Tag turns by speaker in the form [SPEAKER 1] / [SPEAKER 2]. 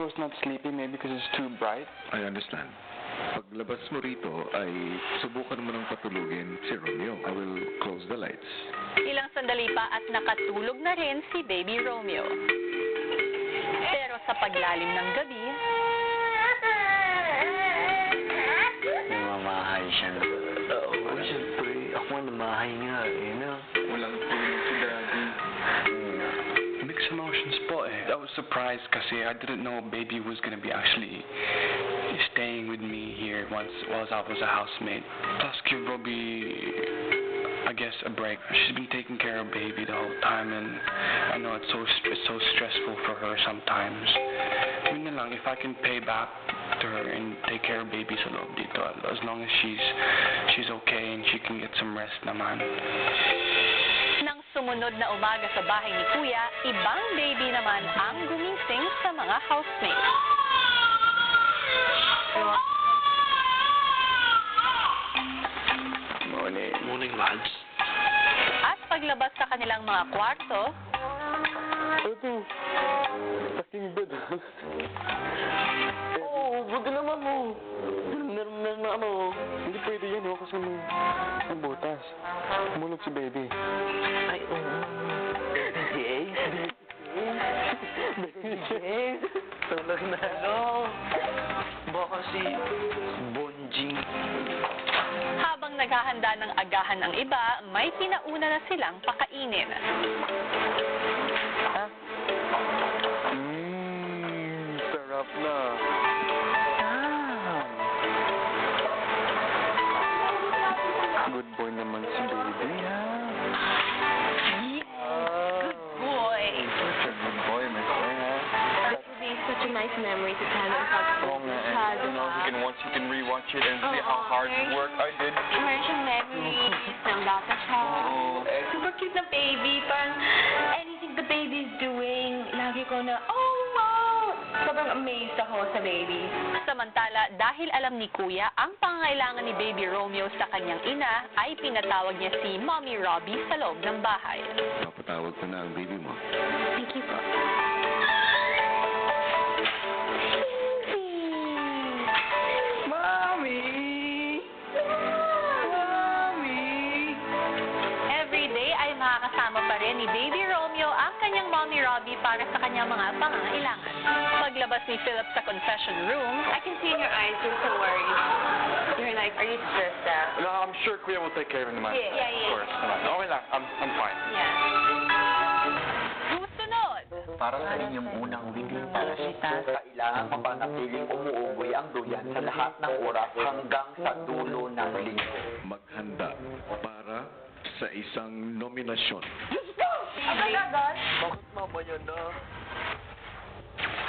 [SPEAKER 1] was not sleeping, maybe because it's too bright.
[SPEAKER 2] I understand. Paglabas mo rito ay subukan mo nang patulugin si Romeo. I will close the lights.
[SPEAKER 3] Ilang sandali pa at nakatulog na rin si Baby Romeo. Pero sa paglalim ng gabi,
[SPEAKER 4] namamahay siya na. Oo, siyempre. Ako ang namahay nga, eh, no?
[SPEAKER 1] Walang tulog si Daddy. Mixed emotions po eh. I was surprised kasi I didn't know Baby was gonna be actually staying with me here once I was a housemate. Plus give Robbie, I guess, a break. She's been taking care of Baby the whole time, and I know it's so stressful for her sometimes. Yun na lang, if I can pay back to her and take care of Baby sa loob dito, as long as she's okay and she can get some rest naman.
[SPEAKER 3] nang sumunod na umaga sa bahay ni Kuya, ibang Baby naman ang gumising sa mga housemates.
[SPEAKER 4] Morning. Morning, lads.
[SPEAKER 3] At paglabas sa kanilang mga kwarto,
[SPEAKER 1] Ito, taking bed.
[SPEAKER 4] Oo, buti naman mo. Naman mo.
[SPEAKER 1] Hindi pwede yan, oh, kasi may butas. Mulog si Baby.
[SPEAKER 4] Ay, oo. Baby Ace? Baby Ace? Tulog na, no? Baka si Bonjing.
[SPEAKER 3] habang naghahanda ng agahan ang iba, may pinauna na silang pakainin.
[SPEAKER 1] Sarap na. Good boy naman si Baby, ha?
[SPEAKER 3] Yes! Good boy!
[SPEAKER 1] Good boy, mister, ha?
[SPEAKER 5] This will be such a nice memory to tell him
[SPEAKER 1] Oo nga, eh. You know, you can rewatch it and see how hard work I did.
[SPEAKER 5] Meron siyang memories ng bata siya. Super cute na baby. Parang anything the baby's doing, lagi ko na, oh wow! Sobrang amazed ako sa baby.
[SPEAKER 3] Samantala, dahil alam ni Kuya ang pangangailangan ni Baby Romeo sa kanyang ina, ay pinatawag niya si Mommy Robbie sa loob ng bahay.
[SPEAKER 2] Napatawag ko na ang baby mo.
[SPEAKER 5] Thank you po.
[SPEAKER 3] Every day ay makakasama pa rin ni Baby Romeo ang kanyang Mommy Robbie para sa kanyang mga pangangailangan. Paglabas ni Philip sa confession room,
[SPEAKER 5] I can see in your eyes you're so worried. You're like, are you stressed out?
[SPEAKER 1] No, I'm sure Kuya will take care of him naman.
[SPEAKER 5] Yeah.
[SPEAKER 1] Of course, naman. Okay lang, I'm fine.
[SPEAKER 5] Yeah.
[SPEAKER 3] susunod!
[SPEAKER 4] Para sa inyong unang weekly parasita, kailangan mapanatiling umuugoy ang duyan sa lahat ng oras hanggang sa dulo ng linggo.
[SPEAKER 2] Maghanda para sa isang nominasyon.
[SPEAKER 5] Abay, agad?
[SPEAKER 4] Bakit mamaya na?